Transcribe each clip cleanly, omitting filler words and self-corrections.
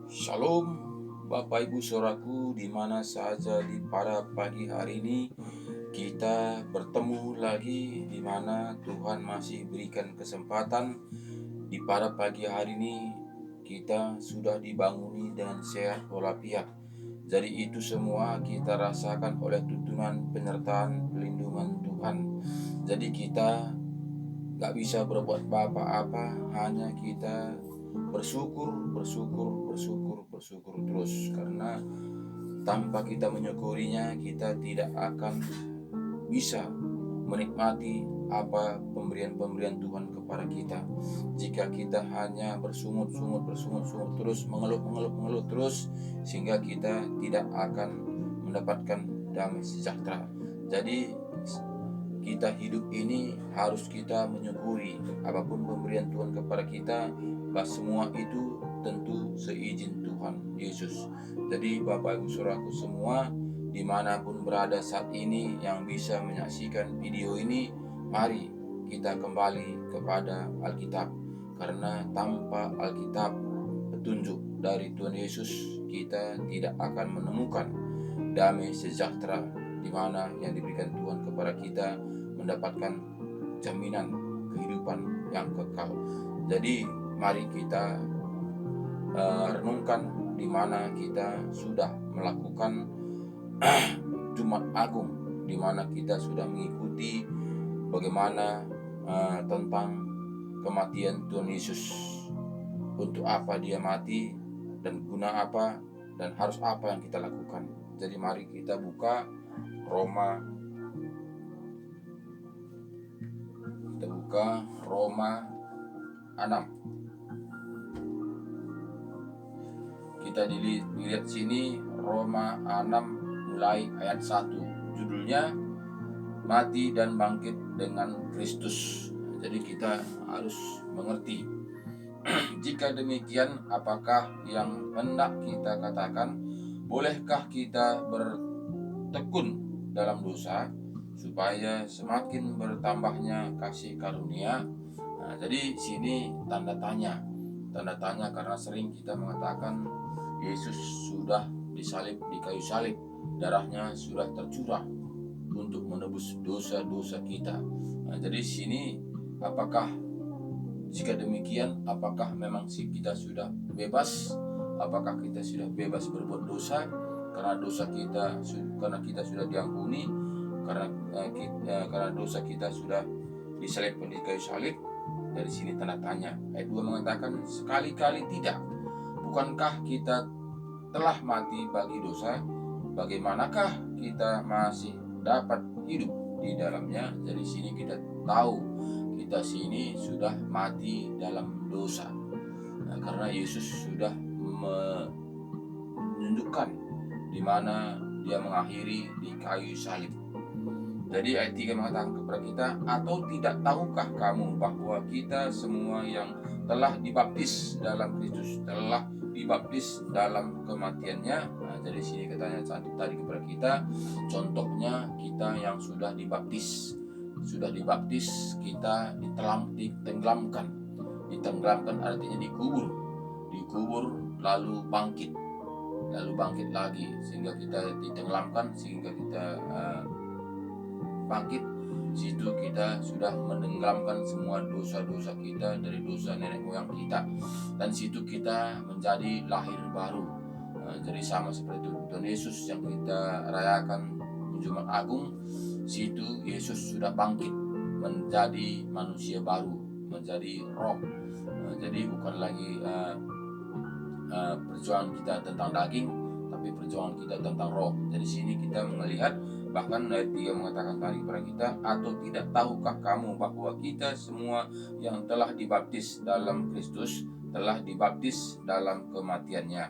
Shalom Bapak Ibu Saudaraku, di mana saja pada pagi hari ini kita bertemu lagi, di mana Tuhan masih berikan kesempatan. Di pada pagi hari ini kita sudah dibanguni dengan sehat walafiat. Jadi itu semua kita rasakan oleh tuntunan penyertaan pelindungan Tuhan. Jadi kita gak bisa berbuat apa-apa, hanya kita bersyukur terus, karena tanpa kita menyukurinya kita tidak akan bisa menikmati apa pemberian Tuhan kepada kita. Jika kita hanya bersungut-sungut terus, mengeluh terus, sehingga kita tidak akan mendapatkan damai sejahtera. Jadi kita hidup ini harus kita menyukuri apapun pemberian Tuhan kepada kita, bahwa semua itu tentu seizin Tuhan Yesus. Jadi Bapak Ibu Saudaraku semua, dimanapun berada saat ini yang bisa menyaksikan video ini, mari kita kembali kepada Alkitab, karena tanpa Alkitab, petunjuk dari Tuhan Yesus, kita tidak akan menemukan damai sejahtera, di mana yang diberikan Tuhan kepada kita mendapatkan jaminan kehidupan yang kekal. Jadi mari kita renungkan, di mana kita sudah melakukan Jumat Agung, di mana kita sudah mengikuti bagaimana tentang kematian Tuhan Yesus, untuk apa dia mati dan guna apa dan harus apa yang kita lakukan. Jadi mari kita buka Roma 6. Kita dilihat sini Roma 6 mulai ayat 1. Judulnya Mati dan Bangkit dengan Kristus. Jadi kita harus mengerti. Jika demikian, apakah yang hendak kita katakan? Bolehkah kita bertekun dalam dosa supaya semakin bertambahnya kasih karunia? Jadi sini tanda tanya karena sering kita mengatakan Yesus sudah disalib di kayu salib, darahnya sudah tercurah untuk menebus dosa-dosa kita. Jadi sini apakah jika demikian, apakah memang kita sudah bebas? Apakah kita sudah bebas berbuat dosa karena kita sudah diampuni, karena dosa kita sudah disalibkan di kayu salib? Dari sini tanda tanya. Ayat 2 mengatakan sekali-kali tidak. Bukankah kita telah mati bagi dosa? Bagaimanakah kita masih dapat hidup di dalamnya? Jadi sini kita tahu kita sini sudah mati dalam dosa. Karena Yesus sudah menunjukkan di mana dia mengakhiri di kayu salib. Jadi ayat 3 mengatakan kepada kita, atau tidak tahukah kamu bahwa kita semua yang telah dibaptis dalam Kristus telah dibaptis dalam kematiannya? Jadi sini katanya tadi kepada kita, contohnya kita yang sudah dibaptis kita ditenggelamkan artinya dikubur lalu bangkit lagi, sehingga kita ditenggelamkan, sehingga kita bangkit. Situ kita sudah menenggelamkan semua dosa-dosa kita dari dosa nenek moyang kita, dan situ kita menjadi lahir baru. Jadi sama seperti itu Tuhan Yesus yang kita rayakan Jumat Agung, situ Yesus sudah bangkit menjadi manusia baru, menjadi roh. Jadi bukan lagi perjuangan kita tentang daging, tapi perjuangan kita tentang roh. Jadi sini kita melihat, bahkan ayat 3 mengatakan tadi kepada kita, atau tidak tahukah kamu bahwa kita semua yang telah dibaptis dalam Kristus telah dibaptis dalam kematiannya,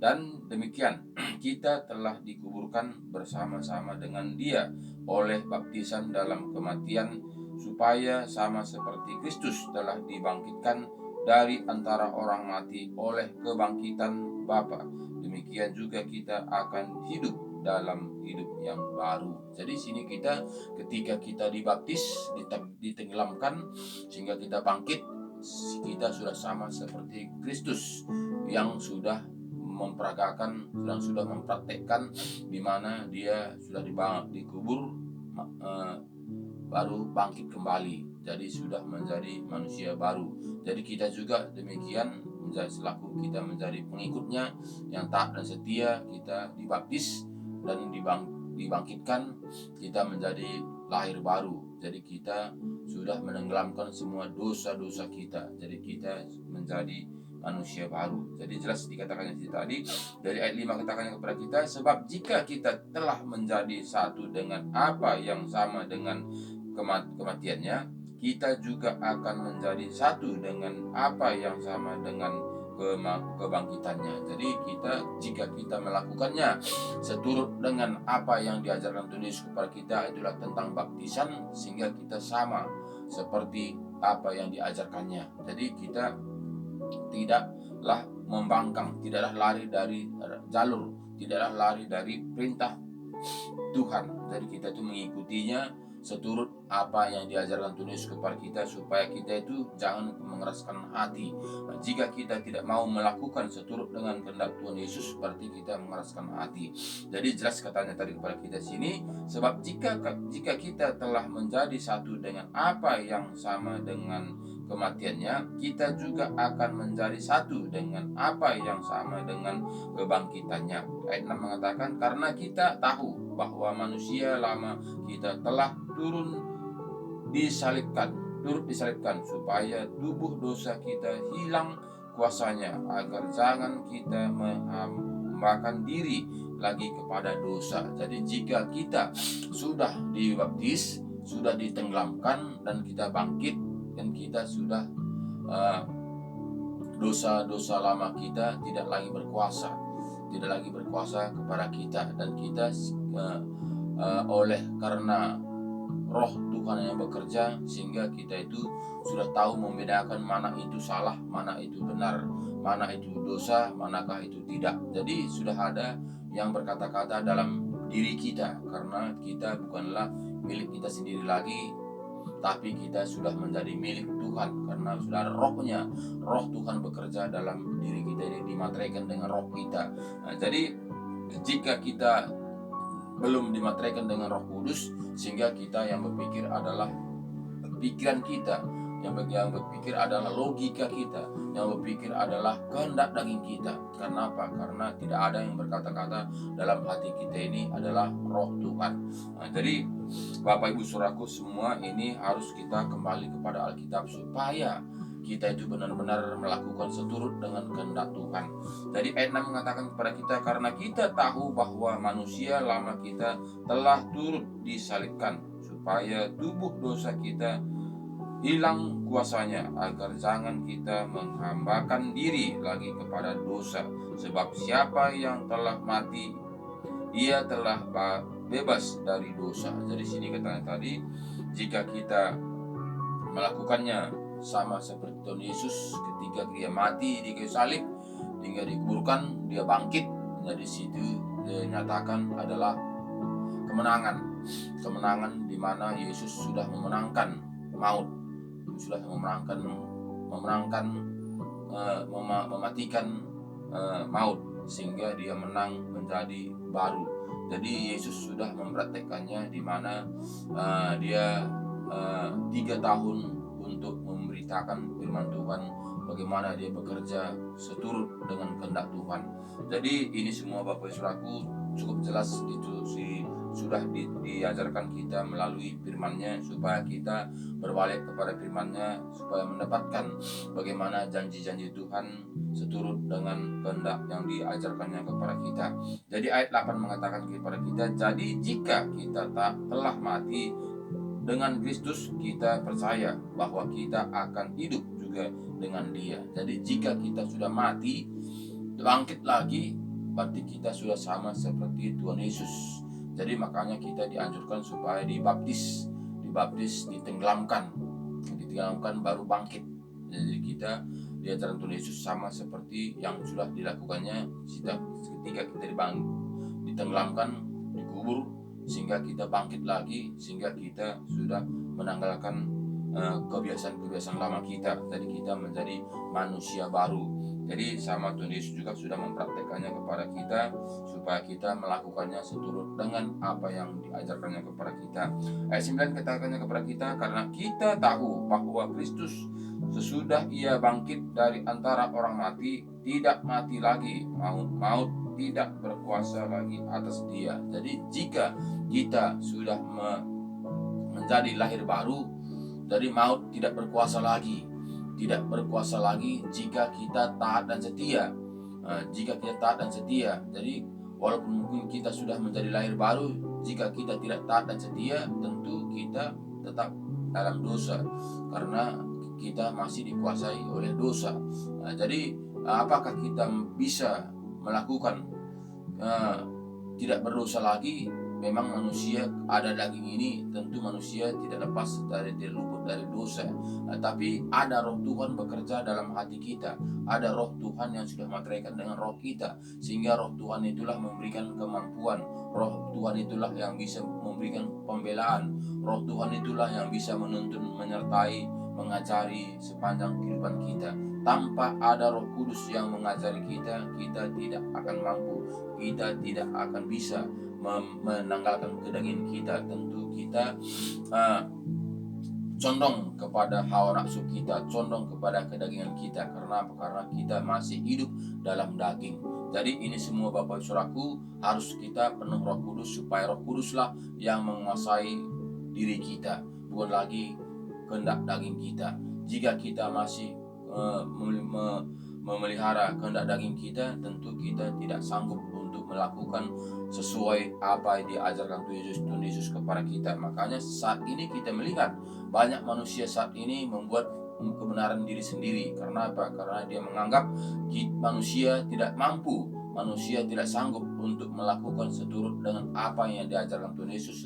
dan demikian kita telah dikuburkan bersama-sama dengan dia oleh baptisan dalam kematian, supaya sama seperti Kristus telah dibangkitkan dari antara orang mati oleh kebangkitan Bapa, demikian juga kita akan hidup dalam hidup yang baru. Jadi sini kita ketika kita dibaptis, ditenggelamkan, sehingga kita bangkit, kita sudah sama seperti Kristus yang sudah memperagakan, sudah mempraktekkan di mana dia sudah dikubur, baru bangkit kembali. Jadi sudah menjadi manusia baru. Jadi kita juga demikian, selaku kita menjadi pengikutnya yang taat dan setia, kita dibaptis dan dibangkitkan, kita menjadi lahir baru. Jadi kita sudah menenggelamkan semua dosa-dosa kita. Jadi kita menjadi manusia baru. Jadi jelas dikatakannya tadi dari ayat 5 katakannya kepada kita, sebab jika kita telah menjadi satu dengan apa yang sama dengan kematiannya, kita juga akan menjadi satu dengan apa yang sama dengan kebangkitannya. Jadi jika kita melakukannya seturut dengan apa yang diajarkan Tuhan Yesus kepada kita, itulah tentang baptisan, sehingga kita sama seperti apa yang diajarkannya. Jadi kita tidaklah membangkang, tidaklah lari dari jalur, tidaklah lari dari perintah Tuhan. Jadi kita itu mengikutinya seturut apa yang diajarkan Tuhan Yesus kepada kita, supaya kita itu jangan mengeraskan hati. Jika kita tidak mau melakukan seturut dengan kehendak Tuhan Yesus, berarti kita mengeraskan hati. Jadi jelas katanya tadi kepada kita sini, sebab jika kita telah menjadi satu dengan apa yang sama dengan kematiannya, kita juga akan menjadi satu dengan apa yang sama dengan kebangkitannya. Ayat 6 mengatakan, karena kita tahu bahwa manusia lama kita telah turut disalibkan, supaya tubuh dosa kita hilang kuasanya, agar jangan kita menghambakan diri lagi kepada dosa. Jadi jika kita sudah dibaptis, sudah ditenggelamkan, dan kita bangkit, dan kita sudah dosa-dosa lama kita tidak lagi berkuasa kepada kita, dan kita oleh karena Roh Tuhan yang bekerja, sehingga kita itu sudah tahu membedakan mana itu salah, mana itu benar, mana itu dosa, manakah itu tidak. Jadi sudah ada yang berkata-kata dalam diri kita, karena kita bukanlah milik kita sendiri lagi, tapi kita sudah menjadi milik Tuhan, karena sudah ada Rohnya. Roh Tuhan bekerja dalam diri kita ini, dimateraikan dengan roh kita. Jadi jika kita belum dimateraikan dengan Roh Kudus, sehingga kita yang berpikir adalah pikiran kita, yang berpikir adalah logika kita, yang berpikir adalah kehendak daging kita. Karena apa? Karena tidak ada yang berkata-kata dalam hati kita ini adalah Roh Tuhan. Jadi Bapak Ibu Saudaraku semua, ini harus kita kembali kepada Alkitab, supaya kita itu benar-benar melakukan seturut dengan kehendak Tuhan. Jadi ayat 6 mengatakan kepada kita, karena kita tahu bahwa manusia lama kita telah turut disalibkan, supaya tubuh dosa kita hilang kuasanya, agar jangan kita menghambakan diri lagi kepada dosa. Sebab siapa yang telah mati, ia telah bebas dari dosa. Jadi sini katanya tadi, jika kita melakukannya sama seperti Tuhan Yesus, ketika dia mati di kayu salib, hingga dikuburkan, dia bangkit. Jadi situ dinyatakan adalah kemenangan di mana Yesus sudah memenangkan maut, sudah mematikan maut, sehingga dia menang menjadi baru. Jadi Yesus sudah mempraktekkannya, di mana dia 3 tahun untuk memberitakan firman Tuhan, bagaimana dia bekerja seturut dengan kehendak Tuhan. Jadi ini semua Bapak Ibu Saudaraku cukup jelas itu sudah diajarkan kita melalui firman-Nya, supaya kita berbalik kepada firman-Nya, supaya mendapatkan bagaimana janji-janji Tuhan seturut dengan kehendak yang diajarkannya kepada kita. Jadi ayat 8 mengatakan kepada kita, jadi jika kita telah mati dengan Kristus, kita percaya bahwa kita akan hidup juga dengan Dia. Jadi jika kita sudah mati, bangkit lagi, berarti kita sudah sama seperti Tuhan Yesus. Jadi makanya kita dianjurkan supaya dibaptis, ditenggelamkan baru bangkit. Jadi kita diajaran Tuhan Yesus sama seperti yang sudah dilakukannya ketika kita ditenggelamkan, dikubur, sehingga kita bangkit lagi, sehingga kita sudah menanggalkan kebiasaan-kebiasaan lama kita. Jadi kita menjadi manusia baru. Jadi sama Tuhan Yesus juga sudah mempraktekannya kepada kita, supaya kita melakukannya seturut dengan apa yang diajarkannya kepada kita. Ayat 9 katakannya kepada kita, karena kita tahu bahwa Kristus sesudah ia bangkit dari antara orang mati, tidak mati lagi, maut tidak berkuasa lagi atas dia. Jadi jika kita sudah menjadi lahir baru, dari maut tidak berkuasa lagi. Tidak berkuasa lagi jika kita taat dan setia. Jika kita taat dan setia. Jadi walaupun mungkin kita sudah menjadi lahir baru, jika kita tidak taat dan setia, tentu kita tetap dalam dosa, karena kita masih dikuasai oleh dosa. Jadi apakah kita bisa melakukan tidak berdosa lagi? Memang manusia ada daging ini, tentu manusia tidak lepas dari luput dari dosa. Tapi ada roh Tuhan bekerja dalam hati kita. Ada roh Tuhan yang sudah materaikan dengan roh kita, sehingga roh Tuhan itulah memberikan kemampuan. Roh Tuhan itulah yang bisa memberikan pembelaan. Roh Tuhan itulah yang bisa menuntun, menyertai, mengajari sepanjang kehidupan kita. Tanpa ada Roh Kudus yang mengajari kita, kita tidak akan mampu, kita tidak akan bisa menanggalkan kedagingan kita. Tentu kita condong kepada hawa nafsu kita, condong kepada kedagingan kita. Karena apa? Karena kita masih hidup dalam daging. Jadi ini semua Bapak Saudaraku, harus kita penuh Roh Kudus, supaya Roh Kuduslah yang menguasai diri kita, bukan lagi kehendak daging kita. Jika kita masih memelihara kehendak daging kita, tentu kita tidak sanggup untuk melakukan sesuai apa yang diajarkan Tuhan Yesus kepada kita. Makanya saat ini kita melihat banyak manusia saat ini membuat kebenaran diri sendiri. Karena apa? Karena dia menganggap manusia tidak mampu, manusia tidak sanggup untuk melakukan seturut dengan apa yang diajarkan Tuhan Yesus,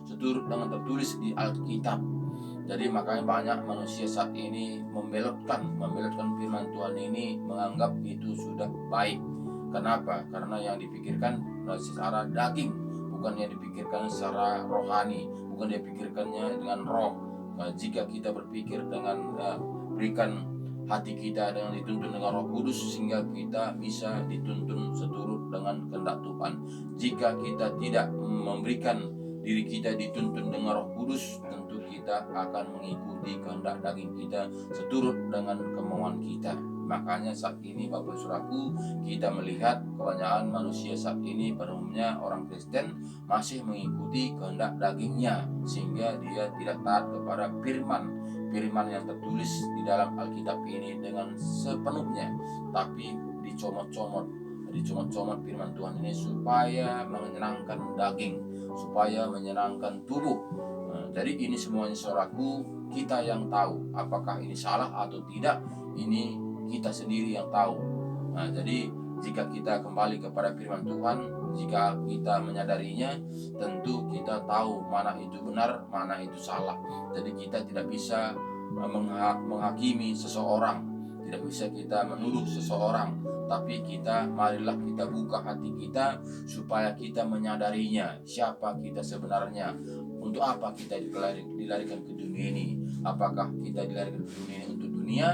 seturut dengan tertulis di Alkitab. Jadi makanya banyak manusia saat ini membelotkan firman Tuhan ini, menganggap itu sudah baik. Kenapa? Karena yang dipikirkan secara daging, bukan yang dipikirkan secara rohani, bukan dia pikirkannya dengan roh. Jika kita berpikir dengan berikan hati kita dengan dituntun dengan Roh Kudus, sehingga kita bisa dituntun seturut dengan kehendak Tuhan. Jika kita tidak memberikan diri kita dituntun dengan Roh Kudus, tentu kita akan mengikuti kehendak daging kita seturut dengan kemauan kita. Makanya saat ini Bapak Saudaraku, kita melihat kebanyakan manusia saat ini, pada umumnya orang Kristen, masih mengikuti kehendak dagingnya, sehingga dia tidak taat kepada firman yang tertulis di dalam Alkitab ini dengan sepenuhnya, tapi dicomot-comot firman Tuhan ini supaya menyenangkan daging, supaya menyenangkan tubuh. Jadi ini semuanya saudaraku, kita yang tahu apakah ini salah atau tidak, ini kita sendiri yang tahu. Jadi jika kita kembali kepada firman Tuhan, jika kita menyadarinya, tentu kita tahu mana itu benar, mana itu salah. Jadi kita tidak bisa menghakimi seseorang, tidak bisa kita menuduh seseorang, tapi marilah kita buka hati kita supaya kita menyadarinya, siapa kita sebenarnya, untuk apa kita dilarikan ke dunia ini. Apakah kita dilarikan ke dunia ini untuk dunia?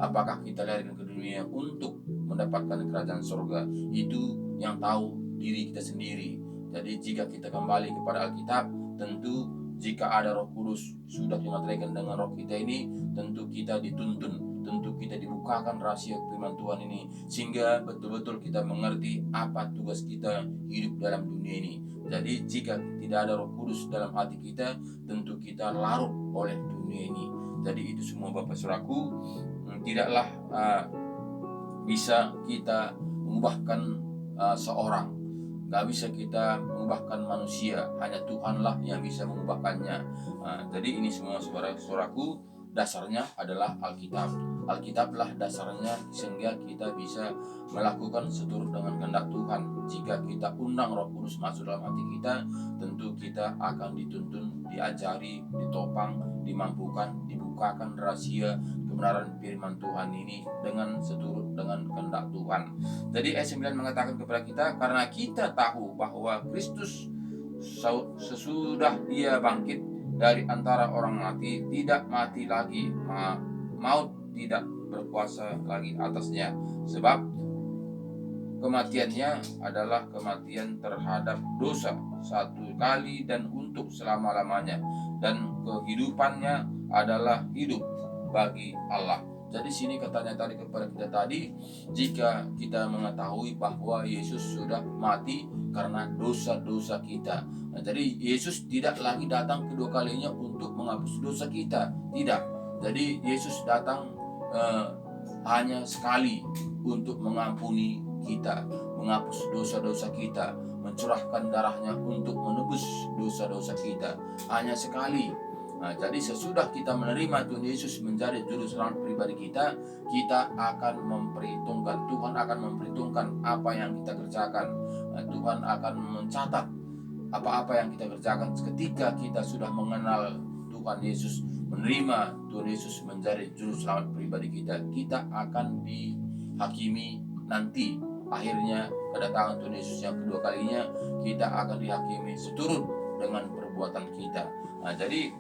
Apakah kita dilarikan ke dunia untuk mendapatkan kerajaan surga? Itu yang tahu diri kita sendiri. Jadi jika kita kembali kepada Alkitab, tentu jika ada Roh Kudus sudah dimateraikan dengan roh kita ini, tentu kita dituntun, tentu kita dibukakan rahasia firman Tuhan ini, sehingga betul-betul kita mengerti apa tugas kita hidup dalam dunia ini. Jadi jika tidak ada Roh Kudus dalam hati kita, tentu kita larut oleh dunia ini. Jadi itu semua Bapak Saudaraku, tidaklah bisa kita mengubahkan seorang. Gak bisa kita mengubahkan manusia, hanya Tuhanlah yang bisa mengubahkannya. Jadi ini semua saudaraku, dasarnya adalah Alkitab. Alkitablah dasarnya, sehingga kita bisa melakukan seturut dengan kehendak Tuhan. Jika kita undang Roh Kudus masuk dalam hati kita, tentu kita akan dituntun, diajari, ditopang, dimampukan, dibukakan rahasia kebenaran firman Tuhan ini dengan seturut dengan kehendak Tuhan. Jadi ayat 9 mengatakan kepada kita, karena kita tahu bahwa Kristus sesudah dia bangkit dari antara orang mati, tidak mati lagi, maut tidak berkuasa lagi atasnya. Sebab kematiannya adalah kematian terhadap dosa satu kali dan untuk selama-lamanya, dan kehidupannya adalah hidup bagi Allah. Jadi sini katanya tadi kepada kita tadi, jika kita mengetahui bahwa Yesus sudah mati karena dosa-dosa kita. Nah, jadi Yesus tidak lagi datang kedua kalinya untuk menghapus dosa kita, tidak. Jadi Yesus datang hanya sekali untuk mengampuni kita, menghapus dosa-dosa kita, mencurahkan darahnya untuk menebus dosa-dosa kita, hanya sekali. Nah, jadi sesudah kita menerima Tuhan Yesus menjadi juru selamat pribadi kita, kita akan memperhitungkan, Tuhan akan memperhitungkan apa yang kita kerjakan. Nah, Tuhan akan mencatat apa-apa yang kita kerjakan ketika kita sudah mengenal Tuhan Yesus, menerima Tuhan Yesus menjadi juru selamat pribadi kita. Kita akan dihakimi nanti. Akhirnya kedatangan Tuhan Yesus yang kedua kalinya, kita akan dihakimi seturut dengan perbuatan kita. Nah, jadi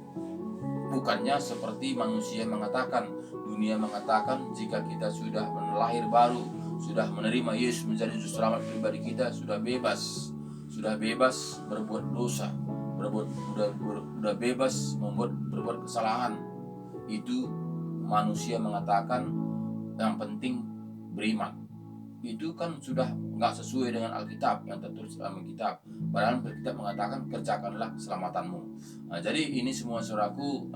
bukannya seperti manusia mengatakan, dunia mengatakan jika kita sudah lahir baru, sudah menerima Yesus menjadi juru selamat pribadi kita, sudah bebas berbuat dosa, sudah bebas berbuat kesalahan. Itu manusia mengatakan yang penting beriman. Itu kan sudah nggak sesuai dengan Alkitab yang tertulis dalam Alkitab. Padahal Alkitab mengatakan kerjakanlah keselamatanmu. Nah, jadi ini semua saudaraku,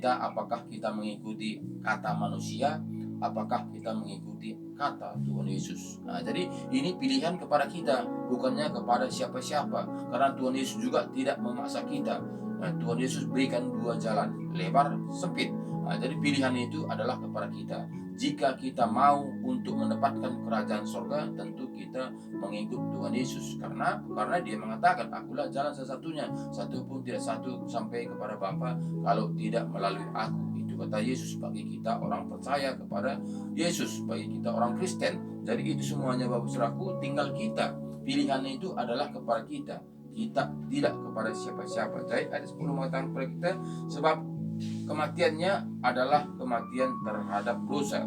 apakah kita mengikuti kata manusia, apakah kita mengikuti kata Tuhan Yesus. Nah, jadi ini pilihan kepada kita, bukannya kepada siapa-siapa, karena Tuhan Yesus juga tidak memaksa kita. Nah, Tuhan Yesus berikan dua jalan, lebar, sempit. Nah, jadi pilihan itu adalah kepada kita. Jika kita mau untuk mendapatkan kerajaan surga, tentu kita mengikut Tuhan Yesus. Karena dia mengatakan, akulah jalan satu-satunya, satu pun tidak satu sampai kepada Bapa kalau tidak melalui aku. Itu kata Yesus bagi kita orang percaya kepada Yesus, bagi kita orang Kristen. Jadi itu semuanya Bapak Saudaraku, tinggal kita. Pilihannya itu adalah kepada kita. Kita tidak kepada siapa-siapa. Jadi ayat 10 mengatakan kepada kita, sebab kematiannya adalah kematian terhadap dosa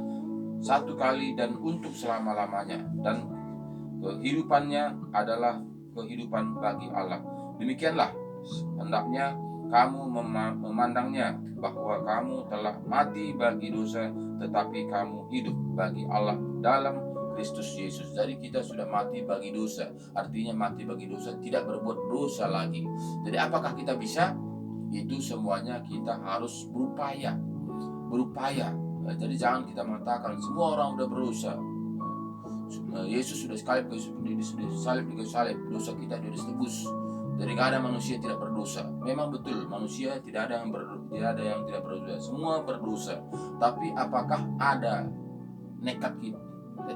satu kali dan untuk selama-lamanya, dan kehidupannya adalah kehidupan bagi Allah. Demikianlah hendaknya kamu memandangnya, bahwa kamu telah mati bagi dosa, tetapi kamu hidup bagi Allah dalam Kristus Yesus. Jadi kita sudah mati bagi dosa, artinya mati bagi dosa, tidak berbuat dosa lagi. Jadi apakah kita bisa? Itu semuanya kita harus berupaya. Jadi jangan kita mengatakan semua orang sudah berusaha. Yesus sudah sekali disalib, dosa kita sudah ditebus. Jadi tidak ada manusia tidak berdosa. Memang betul manusia tidak ada yang tidak berdosa. Semua berdosa. Tapi apakah ada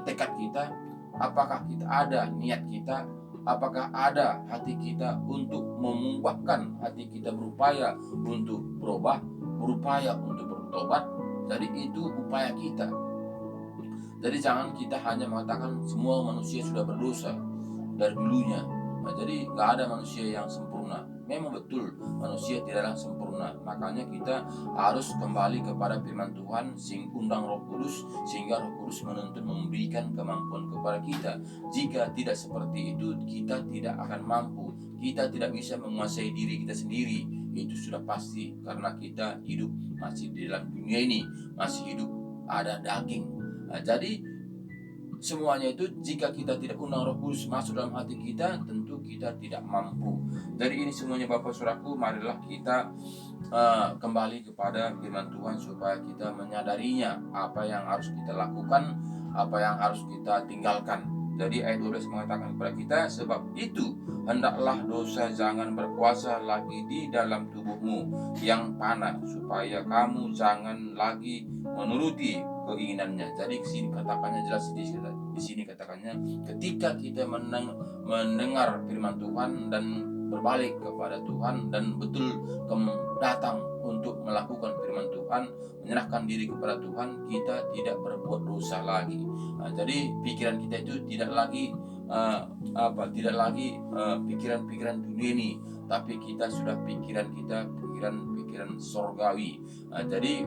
tekad kita? Apakah kita ada niat kita? Apakah ada hati kita untuk mengubahkan hati kita, berupaya untuk berubah, berupaya untuk bertobat? Jadi itu upaya kita. Jadi jangan kita hanya mengatakan semua manusia sudah berdosa dari dulunya. Nah, jadi nggak ada manusia yang sempurna. Memang betul manusia tidaklah sempurna. Makanya kita harus kembali kepada firman Tuhan, undang Roh Kudus, sehingga Roh Kudus menuntun, memberikan kemampuan kepada kita. Jika tidak seperti itu, kita tidak akan mampu. Kita tidak bisa menguasai diri kita sendiri. Itu sudah pasti, karena kita hidup masih di dalam dunia ini, masih hidup ada daging. Nah, jadi semuanya itu jika kita tidak undang Roh Kudus masuk dalam hati kita, tentu kita tidak mampu. Dari ini semuanya Bapak Saudaraku, marilah kita kembali kepada firman Tuhan supaya kita menyadarinya, apa yang harus kita lakukan, apa yang harus kita tinggalkan. Jadi ayat 12 mengatakan kepada kita, sebab itu hendaklah dosa jangan berkuasa lagi di dalam tubuhmu yang panah, supaya kamu jangan lagi menuruti keinginannya. Jadi di sini katakannya jelas, di sini katakannya ketika kita mendengar firman Tuhan dan berbalik kepada Tuhan dan betul datang untuk melakukan firman Tuhan, menyerahkan diri kepada Tuhan, kita tidak berbuat dosa lagi. Nah, jadi pikiran kita itu tidak lagi pikiran-pikiran dunia ini, tapi kita sudah pikiran sorgawi. Nah, jadi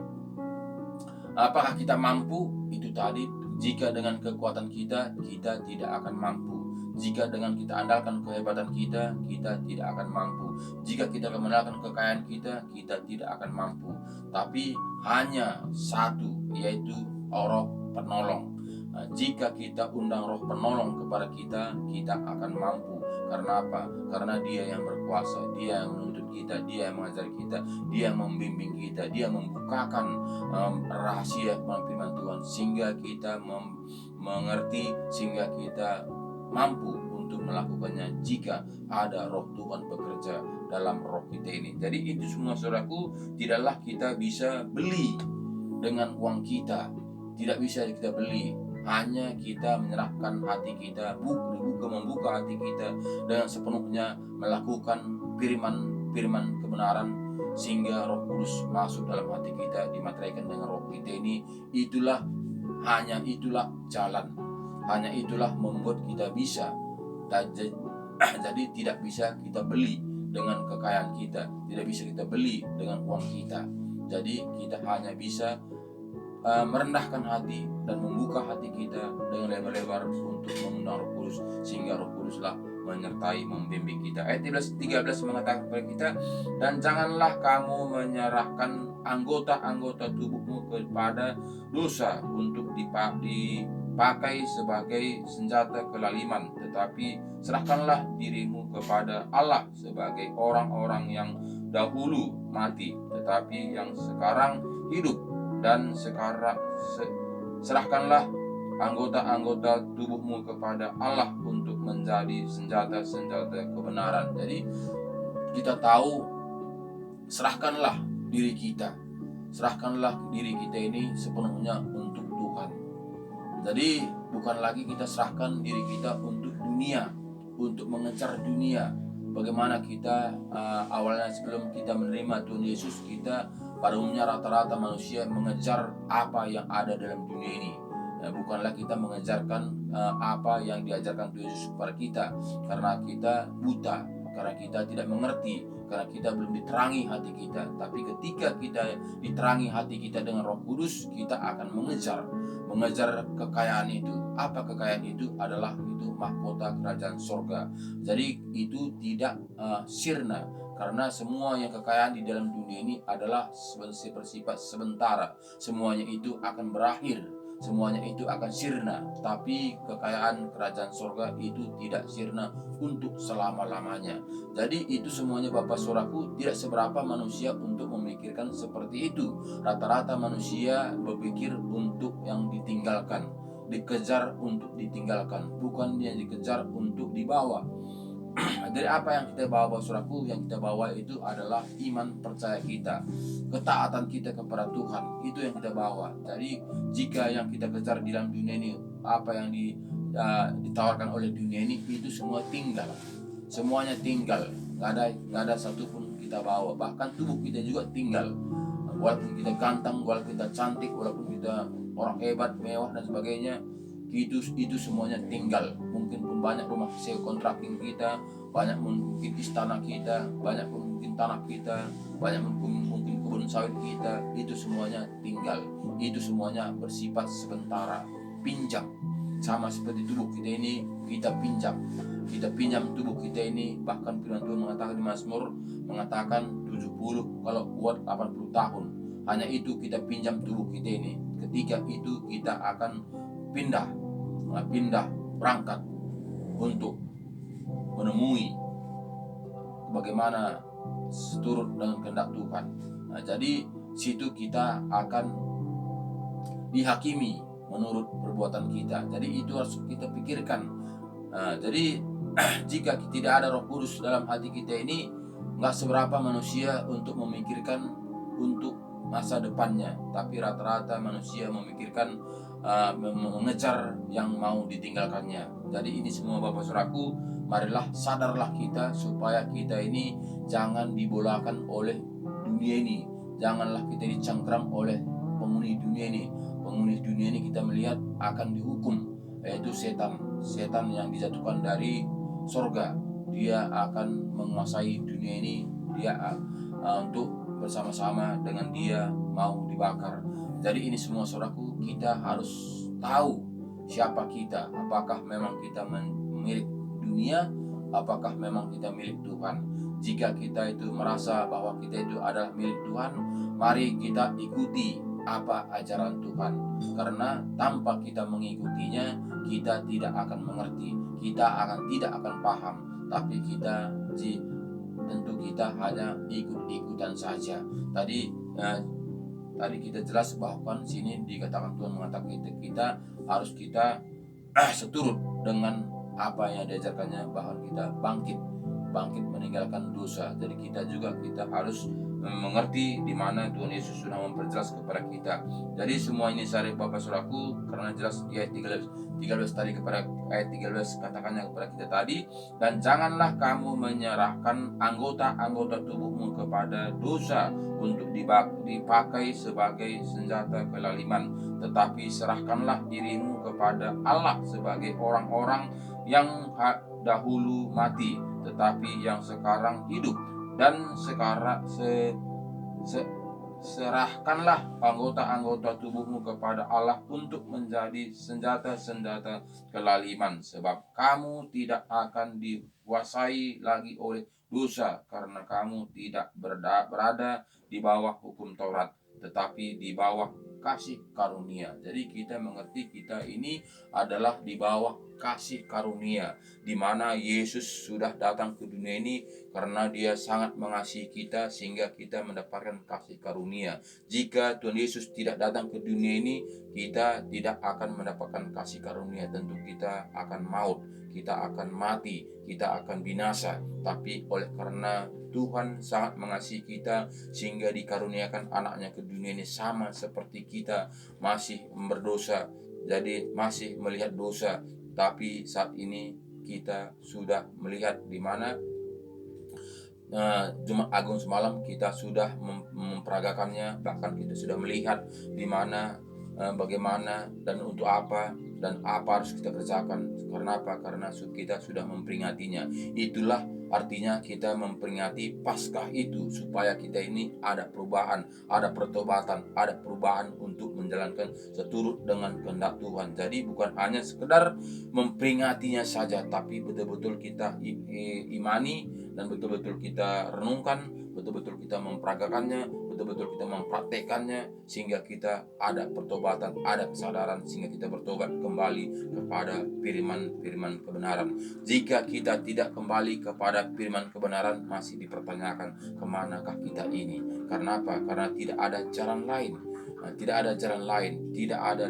apakah kita mampu? Itu tadi Jika dengan kekuatan kita, kita tidak akan mampu. Jika dengan kita andalkan kehebatan kita, kita tidak akan mampu. Jika kita mengandalkan kekayaan kita, kita tidak akan mampu. Tapi hanya satu, yaitu Roh Penolong. Nah, jika kita undang Roh Penolong kepada kita, kita akan mampu. Karena apa? Karena Dia yang berkuasa, Dia yang menuntut kita, Dia yang mengajar kita, Dia yang membimbing kita, Dia membukakan rahasia firman Tuhan sehingga kita mengerti, sehingga kita mampu untuk melakukannya jika ada Roh Tuhan bekerja dalam roh kita ini. Jadi itu semua saudaraku, tidaklah kita bisa beli dengan uang kita, tidak bisa kita beli. Hanya kita menyerahkan hati kita, membuka hati kita dengan sepenuhnya, melakukan firman kebenaran, sehingga Roh Kudus masuk dalam hati kita, dimateraikan dengan roh kita ini. Hanya itulah jalan. Hanya itulah membuat kita bisa. Jadi tidak bisa kita beli dengan kekayaan kita, tidak bisa kita beli dengan uang kita. Jadi kita hanya bisa merendahkan hati dan membuka hati kita dengan lebar-lebar untuk mengundang Roh Kudus, sehingga Roh Kuduslah menyertai, membimbing kita. Ayat 13 mengatakan kepada kita, dan janganlah kamu menyerahkan anggota-anggota tubuhmu kepada dosa untuk dipakai sebagai senjata kelaliman, tetapi serahkanlah dirimu kepada Allah sebagai orang-orang yang dahulu mati, tetapi yang sekarang hidup. Dan serahkanlah anggota-anggota tubuhmu kepada Allah untuk menjadi senjata-senjata kebenaran. Jadi kita tahu, serahkanlah diri kita ini sepenuhnya untuk Tuhan. Jadi bukan lagi kita serahkan diri kita untuk dunia, untuk mengejar dunia. Bagaimana kita awalnya sebelum kita menerima Tuhan Yesus, kita pada umumnya rata-rata manusia mengejar apa yang ada dalam dunia ini. Bukanlah kita mengejarkan apa yang diajarkan Tuhan Yesus kepada kita, karena kita buta, karena kita tidak mengerti, karena kita belum diterangi hati kita. Tapi ketika kita diterangi hati kita dengan Roh Kudus, kita akan mengejar kekayaan itu. Apa kekayaan itu? Adalah itu mahkota kerajaan sorga. Jadi itu tidak sirna, karena semua yang kekayaan di dalam dunia ini adalah bersifat sementara. Semuanya itu akan berakhir, semuanya itu akan sirna. Tapi kekayaan kerajaan sorga itu tidak sirna untuk selama-lamanya. Jadi itu semuanya Bapak Saudaraku, tidak seberapa manusia untuk memikirkan seperti itu. Rata-rata manusia berpikir untuk yang ditinggalkan, dikejar untuk ditinggalkan, bukan yang dikejar untuk dibawa. Dari apa yang kita bawa, saudaraku, yang kita bawa itu adalah iman percaya kita, ketaatan kita kepada Tuhan, itu yang kita bawa. Jadi jika yang kita kejar di dalam dunia ini, apa yang ditawarkan oleh dunia ini, itu semua tinggal, semuanya tinggal, nggak ada satupun kita bawa. Bahkan tubuh kita juga tinggal, walaupun kita ganteng, walaupun kita cantik, walaupun kita orang hebat, mewah dan sebagainya, itu semuanya tinggal. Mungkin pun banyak rumah sewa kontrakting kita, banyak mungkin istana kita, banyak mungkin tanah kita, banyak mungkin kebun sawit kita, itu semuanya tinggal. Itu semuanya bersifat sementara, pinjam. Sama seperti tubuh kita ini, kita pinjam tubuh kita ini. Bahkan firman Tuhan mengatakan di Mazmur, mengatakan 70, kalau kuat 80 tahun. Hanya itu kita pinjam tubuh kita ini. Ketika itu kita akan pindah berangkat untuk menemui bagaimana seturut dengan kehendak Tuhan. Jadi situ kita akan dihakimi menurut perbuatan kita. Jadi itu harus kita pikirkan. Jadi jika tidak ada Roh Kudus dalam hati kita ini, nggak seberapa manusia untuk memikirkan untuk masa depannya. Tapi rata-rata manusia memikirkan mengejar yang mau ditinggalkannya. Jadi ini semua Bapak Saudaraku, marilah sadarlah kita supaya kita ini jangan dibolakan oleh dunia ini. Janganlah kita dicengkram oleh penghuni dunia ini. Penghuni dunia ini kita melihat akan dihukum, yaitu setan yang dijatuhkan dari sorga. Dia akan menguasai dunia ini. Dia untuk bersama-sama dengan dia mau dibakar. Jadi ini semua saudaraku, kita harus tahu siapa kita. Apakah memang kita milik dunia? Apakah memang kita milik Tuhan? Jika kita itu merasa bahwa kita itu adalah milik Tuhan, mari kita ikuti apa ajaran Tuhan. Karena tanpa kita mengikutinya, kita tidak akan mengerti, kita tidak akan paham. Tapi tentu kita hanya ikut-ikutan saja. Tadi kita jelas bahwa sini dikatakan Tuhan mengatakan kita harus seturut dengan apa yang diajarkannya, bahwa kita bangkit meninggalkan dosa. Jadi kita harus mengerti di mana Tuhan Yesus sudah memperjelas kepada kita. Jadi semua ini sari Bapak Saudaraku, karena jelas di ayat 13 tadi, kepada ayat 13 katakannya kepada kita tadi, dan janganlah kamu menyerahkan anggota tubuhmu kepada dosa untuk dipakai sebagai senjata kelaliman, tetapi serahkanlah dirimu kepada Allah sebagai orang-orang yang dahulu mati, tetapi yang sekarang hidup. Dan serahkanlah anggota tubuhmu kepada Allah untuk menjadi senjata-senjata kelaliman, sebab kamu tidak akan dikuasai lagi oleh dosa, karena kamu tidak berada di bawah hukum Taurat, tetapi di bawah kasih karunia. Jadi kita mengerti kita ini adalah di bawah kasih karunia, di mana Yesus sudah datang ke dunia ini karena Dia sangat mengasihi kita sehingga kita mendapatkan kasih karunia. Jika Tuhan Yesus tidak datang ke dunia ini, kita tidak akan mendapatkan kasih karunia. Tentu kita akan maut, kita akan mati, kita akan binasa. Tapi oleh karena Tuhan sangat mengasihi kita sehingga dikaruniakan anaknya ke dunia ini, sama seperti kita masih berdosa, jadi masih melihat dosa. Tapi saat ini kita sudah melihat di mana Jumat Agung semalam kita sudah memperagakannya, bahkan kita sudah melihat di mana bagaimana dan untuk apa dan apa harus kita kerjakan. Karena apa? Karena kita sudah memperingatinya. Itulah artinya kita memperingati Paskah itu, supaya kita ini ada perubahan, ada pertobatan, ada perubahan untuk menjalankan seturut dengan kehendak Tuhan. Jadi bukan hanya sekedar memperingatinya saja, tapi betul-betul kita imani dan betul-betul kita renungkan, betul-betul kita memperagakannya, betul-betul kita mempraktekannya, sehingga kita ada pertobatan, ada kesadaran, sehingga kita bertobat kembali kepada firman kebenaran. Jika kita tidak kembali kepada firman kebenaran, masih dipertanyakan kemanakah kita ini. Karena apa? Karena tidak ada jalan lain. Tidak ada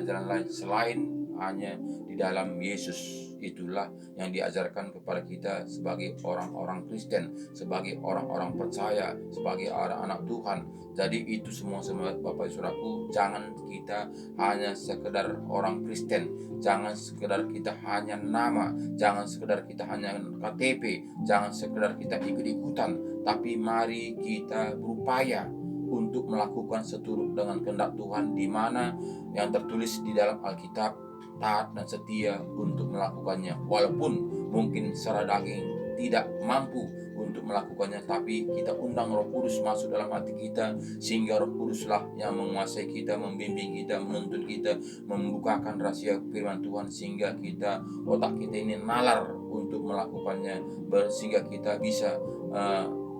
jalan lain selain hanya di dalam Yesus. Itulah yang diajarkan kepada kita sebagai orang-orang Kristen, sebagai orang-orang percaya, sebagai anak-anak Tuhan. Jadi itu semua Bapak Saudaraku, jangan kita hanya sekedar orang Kristen, jangan sekedar kita hanya nama, jangan sekedar kita hanya KTP, jangan sekedar kita ikut-ikutan, tapi mari kita berupaya untuk melakukan seturut dengan kehendak Tuhan, di mana yang tertulis di dalam Alkitab, taat dan setia untuk melakukannya. Walaupun mungkin secara daging tidak mampu untuk melakukannya, tapi kita undang Roh Kudus masuk dalam hati kita, sehingga Roh Kuduslah yang menguasai kita, membimbing kita, menuntun kita, membukakan rahasia firman Tuhan, sehingga otak kita ini nalar untuk melakukannya, sehingga kita bisa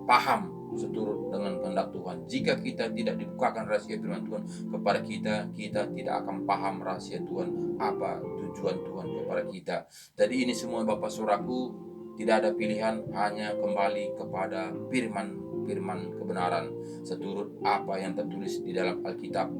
paham seturut dengan kehendak Tuhan. Jika kita tidak dibukakan rahasia firman Tuhan kepada kita tidak akan paham rahasia Tuhan, apa tujuan Tuhan kepada kita. Jadi ini semua Bapak Saudaraku, tidak ada pilihan, hanya kembali kepada firman kebenaran, seturut apa yang tertulis di dalam Alkitab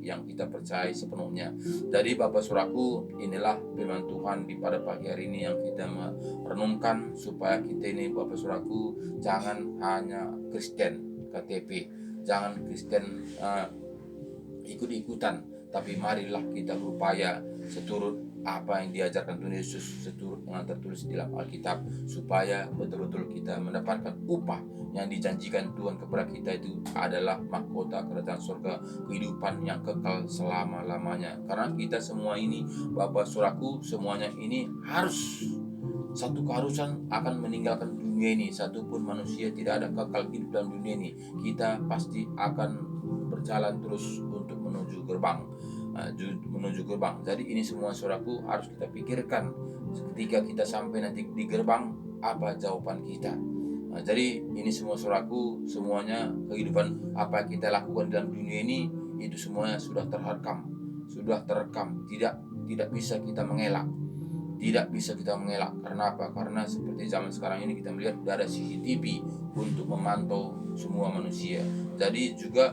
yang kita percaya sepenuhnya. Jadi Bapak Saudaraku, inilah firman Tuhan di pada pagi hari ini yang kita merenungkan, supaya kita ini Bapak Saudaraku jangan hanya Kristen KTP, jangan Kristen ikut-ikutan, tapi marilah kita berupaya seturut apa yang diajarkan Tuhan Yesus, seturut dengan tertulis di dalam Alkitab, supaya betul-betul kita mendapatkan upah yang dijanjikan Tuhan kepada kita. Itu adalah mahkota kerajaan surga, kehidupan yang kekal selama-lamanya. Karena kita semua ini Bapak Saudaraku, semuanya ini harus satu keharusan akan meninggalkan dunia ini. Satupun manusia tidak ada kekal hidup dalam dunia ini. Kita pasti akan berjalan terus untuk menuju gerbang. menuju gerbang. Jadi ini semua saudaraku harus kita pikirkan ketika kita sampai nanti di gerbang, apa jawaban kita. Jadi ini semua saudaraku, semuanya kehidupan apa yang kita lakukan dalam dunia ini itu semuanya sudah terekam, tidak bisa kita mengelak. Tidak bisa kita mengelak. Karena apa? Karena seperti zaman sekarang ini kita melihat ada CCTV untuk memantau semua manusia. Jadi juga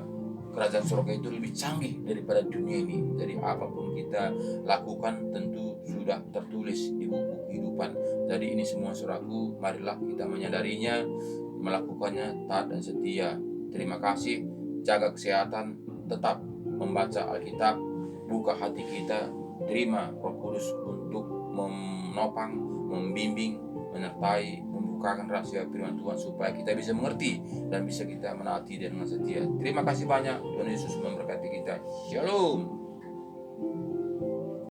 kerajaan surga itu lebih canggih daripada dunia ini. Jadi apapun kita lakukan tentu sudah tertulis di buku kehidupan. Jadi ini semua saudaraku, marilah kita menyadarinya, melakukannya taat dan setia. Terima kasih. Jaga kesehatan, tetap membaca Alkitab, buka hati kita, terima Roh Kudus untuk menopang, membimbing, menyertai, membukakan rahasia firman Tuhan supaya kita bisa mengerti dan bisa kita menaati dengan setia. Terima kasih banyak. Tuhan Yesus memberkati kita. Shalom.